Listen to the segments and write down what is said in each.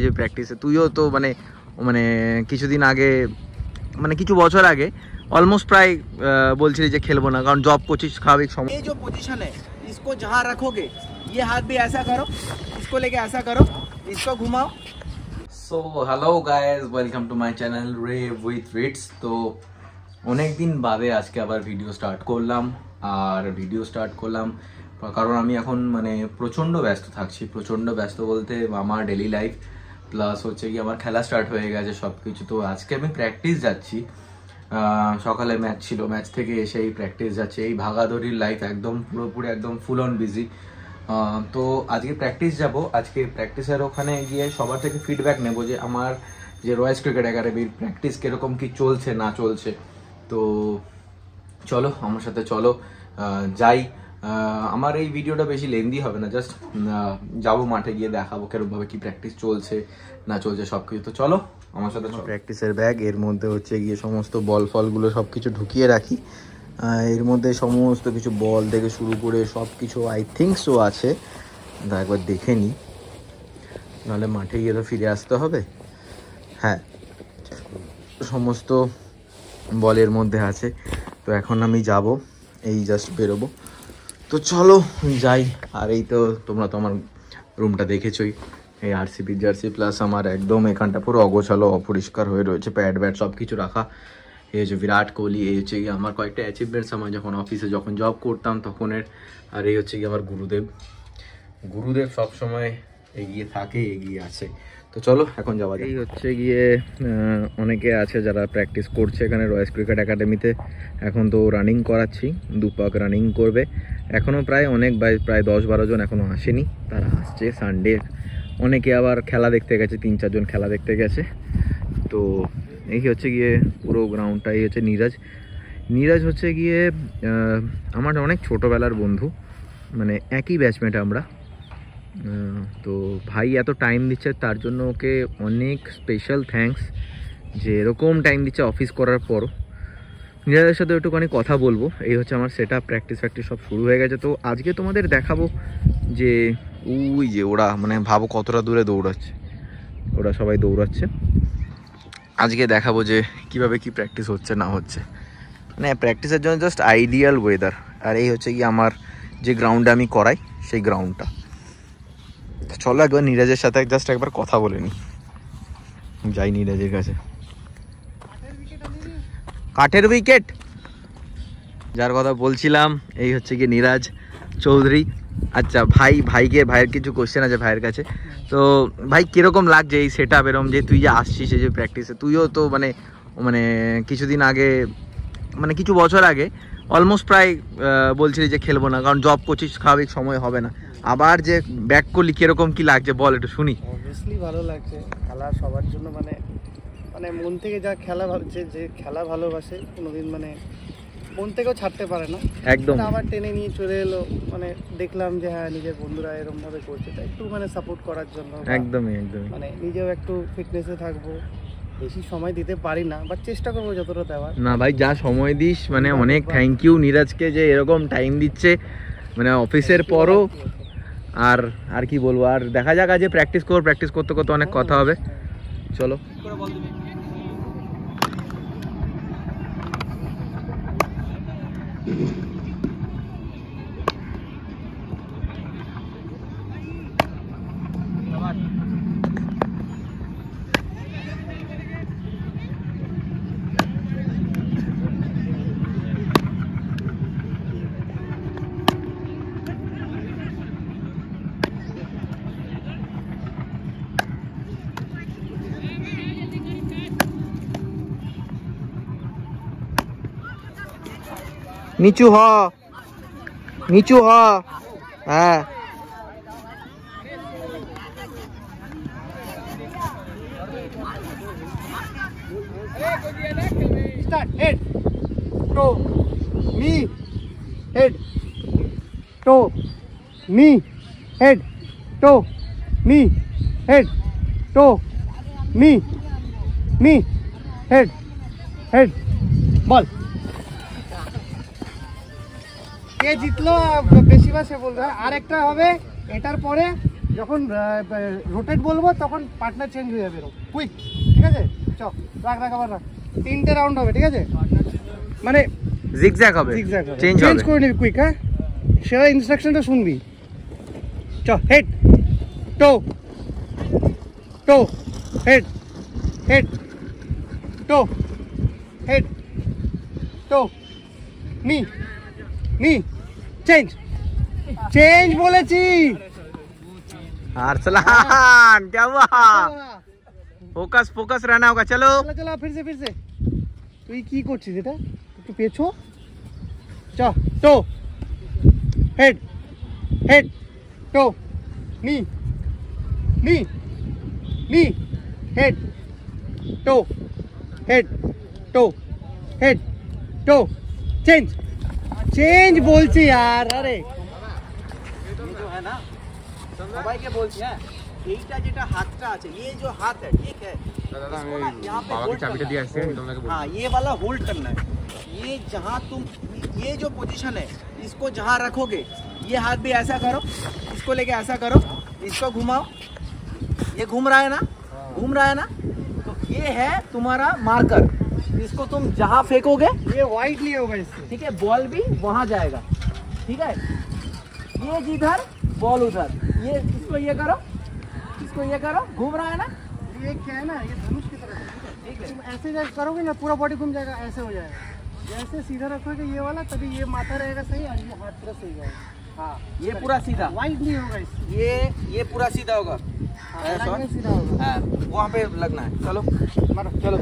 যে প্র্যাকটিসে তুইও তো মানে মানে কিছুদিন আগে মানে কিছু বছর আগে অলমোস্ট প্রায় বলছিলি যে খেলবো না, কারণ জব করছিস স্বাভাবিক সময়। ये जो पोजीशन है इसको जहाँ रखोगे ये हाथ भी ऐसा करो, इसको लेके ऐसा करो, इसको घुमाओ। So hello guys, welcome to my channel Rev with Rits. তো অনেক দিন বাদে আজকে আবার ভিডিও স্টার্ট করলাম, আর ভিডিও স্টার্ট করলাম কারণ আমি এখন মানে প্রচণ্ড ব্যস্ত থাকছি। প্রচণ্ড ব্যস্ত বলতে আমার ডেলি লাইফ প্লাস হচ্ছে কি আমার খেলা স্টার্ট হয়ে গেছে সব কিছু। তো আজকে আমি প্র্যাকটিস যাচ্ছি, সকালে ম্যাচ ছিল, ম্যাচ থেকে এসেই প্র্যাকটিস যাচ্ছে। এই ভাগাদড়ির লাইফ একদম পুরোপুরি একদম ফুল অন বিজি। তো আজকে প্র্যাকটিস যাব। আজকে প্র্যাকটিসের ওখানে গিয়ে সবার থেকে ফিডব্যাক নেব যে আমার যে রয়্যালস ক্রিকেট একাডেমির প্র্যাকটিস কীরকম কী চলছে না চলছে। তো চলো আমার সাথে চলো যাই। আমার এই ভিডিওটা বেশি লেন্দি হবে না, জাস্ট যাবো মাঠে গিয়ে দেখাবো কিরকমভাবে কি প্র্যাকটিস চলছে না চলছে সব কিছু। তো চলো আমার সাথে। প্র্যাকটিসের ব্যাগ, এর মধ্যে হচ্ছে গিয়ে সমস্ত বল ফলগুলো সব কিছু ঢুকিয়ে রাখি। এর মধ্যে সমস্ত কিছু বল থেকে শুরু করে সব কিছু আই থিঙ্ক সো আছে, একবার দেখে নিই, নাহলে মাঠে গিয়ে তো ফিরে আসতে হবে। হ্যাঁ, সমস্ত বলের মধ্যে আছে। তো এখন আমি যাব, এই জাস্ট বেরোবো। তো চলো যাই। আর এই তো তোমরা তো আমার রুমটা দেখেছোই, এই আরসিবি জার্সি প্লাস আমার একদম এখানটা পুরো অগোছালো অপরিষ্কার হয়ে রয়েছে, প্যাড ব্যাড সব কিছু রাখা। এই হচ্ছে বিরাট কোহলি, এই হচ্ছে গিয়ে আমার কয়েকটা অ্যাচিভমেন্টস আমার যখন অফিসে যখন জব করতাম তখনের। আর এই হচ্ছে গিয়ে আমার গুরুদেব সবসময় এগিয়ে থাকে, এগিয়ে আছে। তো চলো এখন যাওয়া যায়। এই হচ্ছে গিয়ে অনেকে আছে যারা প্র্যাকটিস করছে এখানে রয়্যালস ক্রিকেট একাডেমিতে। এখন তো রানিং করাচ্ছি, দুপাক রানিং করবে। এখনও প্রায় প্রায় 10-12 জন এখনও আসেনি, তারা আসছে সানডে। অনেকে আবার খেলা দেখতে গেছে, 3-4 জন খেলা দেখতে গেছে। তো এই হচ্ছে গিয়ে পুরো গ্রাউন্ডটাই হচ্ছে নীরাজ হচ্ছে গিয়ে আমার অনেক ছোটোবেলার বন্ধু, মানে একই ব্যাচমেট আমরা। তো ভাই এত টাইম দিচ্ছে তার জন্য ওকে অনেক স্পেশাল থ্যাঙ্কস, যে এরকম টাইম দিচ্ছে অফিস করার পরও। নীরাজের সাথে একটুখানি কথা বলবো। এই হচ্ছে আমার সেট আপ, প্র্যাকটিস সব শুরু হয়ে গেছে। তো আজকে তোমাদের দেখাবো যে ওই যে ওরা মানে ভাবো কতটা দূরে দৌড়াচ্ছে, ওরা সবাই দৌড়াচ্ছে। আজকে দেখাবো যে কিভাবে কি প্র্যাকটিস হচ্ছে না হচ্ছে, মানে প্র্যাকটিসের জন্য জাস্ট আইডিয়াল ওয়েদার। আর এই হচ্ছে কি আমার যে গ্রাউন্ডে আমি করাই সেই গ্রাউন্ডটা। চলো একবার নীরাজের সাথে জাস্ট একবার কথা বলে নিই, যাই নীরাজের কাছে। কাঠের উইকেট যার কথা বলছিলাম, এই হচ্ছে কি নীরাজ চৌধুরী। আচ্ছা ভাইয়ের কিছু কোশ্চেন আছে ভাইয়ের কাছে। তো ভাই কিরকম লাগছে এই সেট আপ, এরকম যে তুই যে আসছিস এই যে প্র্যাকটিসে, তুইও তো মানে মানে কিছুদিন আগে মানে কিছু বছর আগে অলমোস্ট প্রায় বলছিলি যে খেলবো না, কারণ জব করছিস স্বাভাবিক সময় হবে না। আবার যে ব্যাক করলি কিরকম কি লাগছে বল একটু শুনি। অবভিয়াসলি ভালো লাগছে, খেলা সবার জন্য মানে মানে মন থেকে যা খেলা যে খেলা ভালোবাসে কোনোদিন মানে মন থেকেও ছাড়তে পারে না একদম। আবার টেনে নিয়ে চলে এলো, মানে দেখলাম যে হ্যাঁ নিজের বন্ধুরা এরকম ভাবে করছে, তাই একটু মানে সাপোর্ট করার জন্য একদমই মানে নিজেও একটু ফিটনেসে থাকবো। বেশি সময় দিতে পারি না, বাট চেষ্টা করবো যতটা দেওয়ার। না ভাই, যা সময় দিস মানে অনেক থ্যাংক ইউ নীরাজকে যে এরকম টাইম দিচ্ছে মানে অফিসের পরও। আর কি বলবো, আর দেখা যাক আজ প্র্যাকটিস করতে করতে অনেক কথা হবে। চলো নিচু হ, হ্যাঁ স্টার্ট। হেড টো নি, হেড টো নি, হেড টো নি, হেড টো নি, হেড বল। কে জিতলো বেশি বার সে বলবে। আর একটা হবে এটার পরে যখন রোটেট বলবো তখন পার্টনার চেঞ্জ হয়ে যাবে, কুইক, ঠিক আছে? চল রাখ রাখ আবার রাখ, 3টে রাউন্ড হবে, ঠিক আছে? মানে জিগজ্যাগ হবে, চেঞ্জ করে নিবি কুইক, হ্যাঁ? সেটা ইনস্ট্রাকশনটা শুনবি। চ, হেড টো টো, হেড হেড টো, হেড টো, নি নি, চেঞ্জ চেঞ্জ বলেছি। अरसलान क्या हुआ? फोकस फोकस रहना होगा। चलो चला फिर से তুই কি করছিস? এটা একটু পেছো। চ, টো, হেড হেড টো, নি নি নি, হেড টো, হেড টো, হেড টো, চেঞ্জ চেঞ্জ বলছি यार। আরে जो है ना সবাইকে বলছি, হ্যাঁ, এইটা যেটা হাতটা আছে, ये जो हाथ है, ठीक है, इसको ना यहाँ पे होल्ड करना है। हाँ, ये वाला होल्ड करना है। ये जहाँ तुम, ये जो पोजीशन है, इसको जहाँ रखोगे, ये हाथ भी ऐसा करो, इसको लेके ऐसा करो, इसको घुमाओ, ये घूम रहा है ना, घूम रहा है ना, तो ये है तुम्हारा मार्कर। इसको तुम जहाँ फेंकोगे ये वाइड नहीं होगा इससे, ठीक है, बॉल भी वहाँ जाएगा, ठीक है? ये जिधर बॉल उधर, ये इसको ये करो, इसको ये करो, घूम रहा है ना। ये क्या है ना, ये धनुष की तरह है, ठीक है? तुम ऐसे जब करोगे ना पूरा बॉडी घूम जाएगा, ऐसे हो जाएगा। जैसे सीधा रखोगे ये वाला, तभी ये माथा रहेगा सही और ये हाथ पूरा सही जाएगा। हाँ, ये पूरा सीधा, वाइड नहीं होगा इससे, ये पूरा सीधा होगा, ऐसा अलग में सीधा होगा। हाँ, वहाँ पे लगना है। चलो मारो चलो,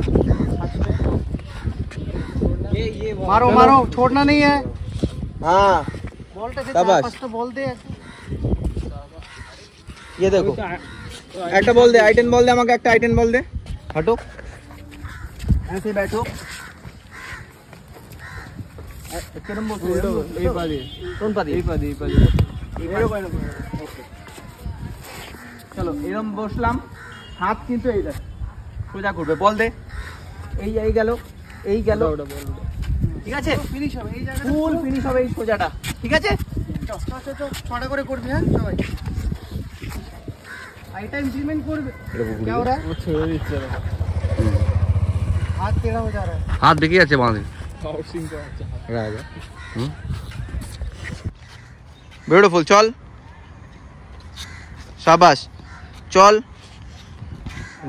ये मारो मारो, छोड़ना नहीं है। हाँ, বলটা দে, शाबाश। ফার্স্ট বল দে। ये देखो, একটা বল দে, আইটেন বল দে আমাকে, একটা আইটেন বল দে। हटो, ऐसे बैठो। किरम बोल रहे हो? এই পাদি, কোন পাদি? এই পাদি, এই পাদি। ওকে, চলো এরকম বসলাম, হাত কিন্তু এই দেখ সোজা করবে, বল দে। এই গেল, এই গেল, ঠিক আছে? ফিনিশ হবে এই জায়গাটা, ফুল ফিনিশ হবে এই সোজাটা, ঠিক আছে? তো ছটা করে করবি, হ্যাঁ সবাই আইটা ইমপ্লিমেंट করবে। क्या हो रहा है? वो छोड़ দিচ্ছে, हाथ टेढ़ा हो जा रहा है। हाथ देखिए अच्छे बांधे ब्यूटीफुल, चल, शाबाश, चल,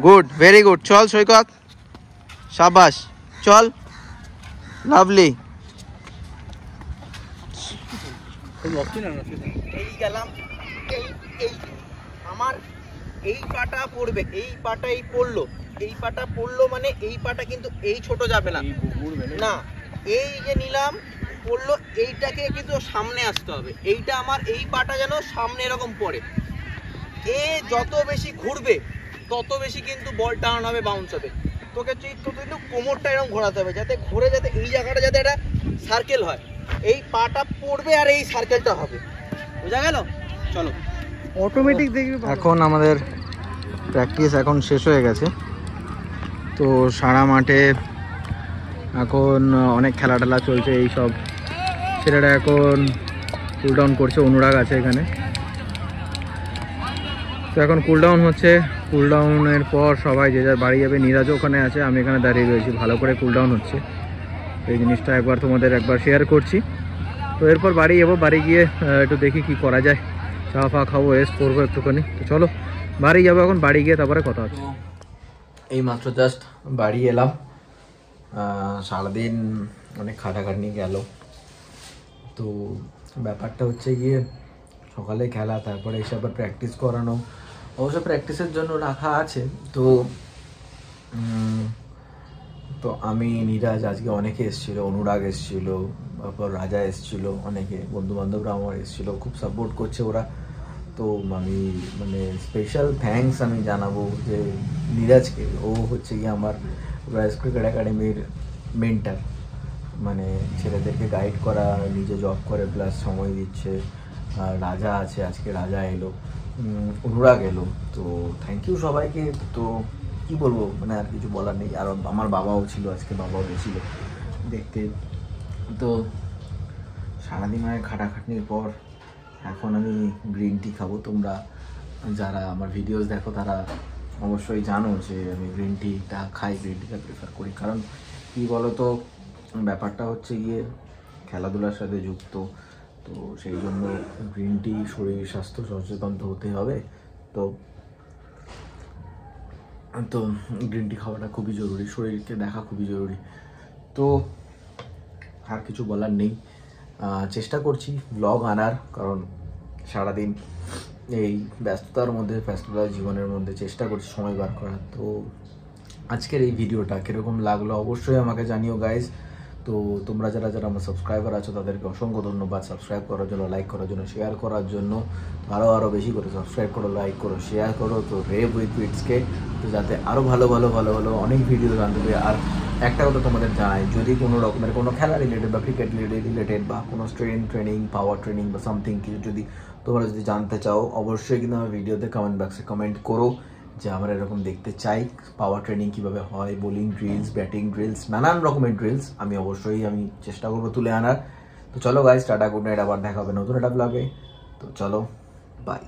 गुड, वेरी गुड, चल सৈকত, शाबाश, चल, লাভলি। এই গেলাম, এই আমার এই পাটা পড়বে, এই পাটা এই পড়লো, এই পাটা পড়লো মানে এই পাটা কিন্তু এই ছোট যাবে না, না, এই যে নিলাম পড়লো, এইটাকে কিন্তু সামনে আসতে হবে, এইটা আমার এই পাটা যেন সামনে এরকম পড়ে। এ যত বেশি ঘুরবে তত বেশি কিন্তু বল টার্ন হবে, বাউন্স হবে। তোকে কিন্তু কোমরটা এরকম ঘোরাতে হবে, যাতে ঘুরে যাতে এই জায়গাটা যাতে একটা সার্কেল হয়, এই পাটা পড়বে আর এই সার্কেলটা হবে, বোঝা গেল? চলো অটোমেটিক দেখবি। এখন আমাদের প্র্যাকটিস এখন শেষ হয়ে গেছে, তো সারা মাঠে এখন অনেক খেলা টেলা চলছে, এই সব ছেলেরা এখন কুলডাউন করছে, অনুরাগ আছে এখানে, তো এখন কুলডাউন হচ্ছে। কুলডাউনের পর সবাই যে যার বাড়ি যাবে, নীরাজও ওখানে আছে, আমি এখানে দাঁড়িয়ে রয়েছি, ভালো করে কুলডাউন হচ্ছে, এই জিনিসটা একবার তোমাদের একবার শেয়ার করছি। তো এরপর বাড়ি যাবো, বাড়ি গিয়ে একটু দেখি কি করা যায়, চা ফা খাবো, রেস্ট করবো একটুখানি। তো চলো বাড়ি যাবো, এখন বাড়ি গিয়ে তারপরে কথা হচ্ছে। এই মাত্র জাস্ট বাড়ি এলাম, সারাদিন অনেক খাটাখাটনি গেল। তো ব্যাপারটা হচ্ছে গিয়ে সকালে খেলা, তারপরে এসে আবার প্র্যাকটিস করানো, অবশ্য প্র্যাকটিসের জন্য রাখা আছে। তো তো আমি, নীরাজ, আজকে অনেকে এসেছিলো, অনুরাগ এসেছিলো, তারপর রাজা এসেছিলো, অনেকে বন্ধুবান্ধবরা আমার এসেছিলো, খুব সাপোর্ট করছে ওরা। তো আমি মানে স্পেশাল থ্যাঙ্কস আমি জানাবো যে নীরাজকে, ও হচ্ছে গিয়ে আমার রয়্যালস ক্রিকেট একাডেমির মেন্টার, মানে ছেলেদেরকে গাইড করা, নিজে জব করে প্লাস সময় দিচ্ছে। রাজা আছে, আজকে রাজা এলো, অনুরাগ এলো, তো থ্যাংক ইউ সবাইকে। তো কি বলবো, মানে আর কিছু বলার নেই। আর আমার বাবাও ছিল আজকে, বাবাও গেছিলো দেখতে। তো সারাদিন খাটাখাটনির পর এখন আমি গ্রিন টি খাবো। তোমরা যারা আমার ভিডিওস দেখো তারা অবশ্যই জানো যে আমি গ্রিন টিটা খাই, গ্রিন টিটা প্রেফার করি। কারণ কী বলো তো, ব্যাপারটা হচ্ছে গিয়ে খেলাধুলার সাথে যুক্ত, তো সেই জন্য গ্রিন টি শরীর স্বাস্থ্য সচেতন তো হতে হবে। তো তো গ্রিন টি খাওয়াটা খুবই জরুরি, শরীরকে দেখা খুবই জরুরি। তো আর কিছু বলার নেই, চেষ্টা করছি ব্লগ আনার, কারণ সারাদিন এই ব্যস্ততার জীবনের মধ্যে চেষ্টা করছি সময় বার করার। তো আজকের এই ভিডিওটা কীরকম লাগলো অবশ্যই আমাকে জানিও গাইজ। তো তোমরা যারা যারা আমার সাবস্ক্রাইবার আছো তাদেরকে অসংখ্য ধন্যবাদ সাবস্ক্রাইব করার জন্য, লাইক করার জন্য, শেয়ার করার জন্য। আরও বেশি করে সাবস্ক্রাইব করো, লাইক করো, শেয়ার করো। তো রেভ উইথ উইটসকে তো যাতে আরও ভালো অনেক ভিডিও জানতে পারে। আর একটা কথা তোমাদের জানাই, যদি কোনো রকমের কোনো খেলা রিলেটেড বা ক্রিকেট রিলেটেড বা কোনো ট্রেনিং পাওয়ার ট্রেনিং বা সামথিং কিছু যদি তোমরা যদি জানতে চাও, অবশ্যই কিন্তু আমার ভিডিওতে কমেন্ট বক্সে কমেন্ট করো যে আমরা এরকম দেখতে চাই, পাওয়ার ট্রেনিং কীভাবে হয়, বোলিং ড্রিলস, ব্যাটিং ড্রিলস, নানান রকমের ড্রিলস আমি চেষ্টা করবো তুলে আনার। তো চলো গাইজ, টাটা, গুড নাইট, আবার দেখা হবে নতুন একটা ব্লগে। তো চলো, বাই।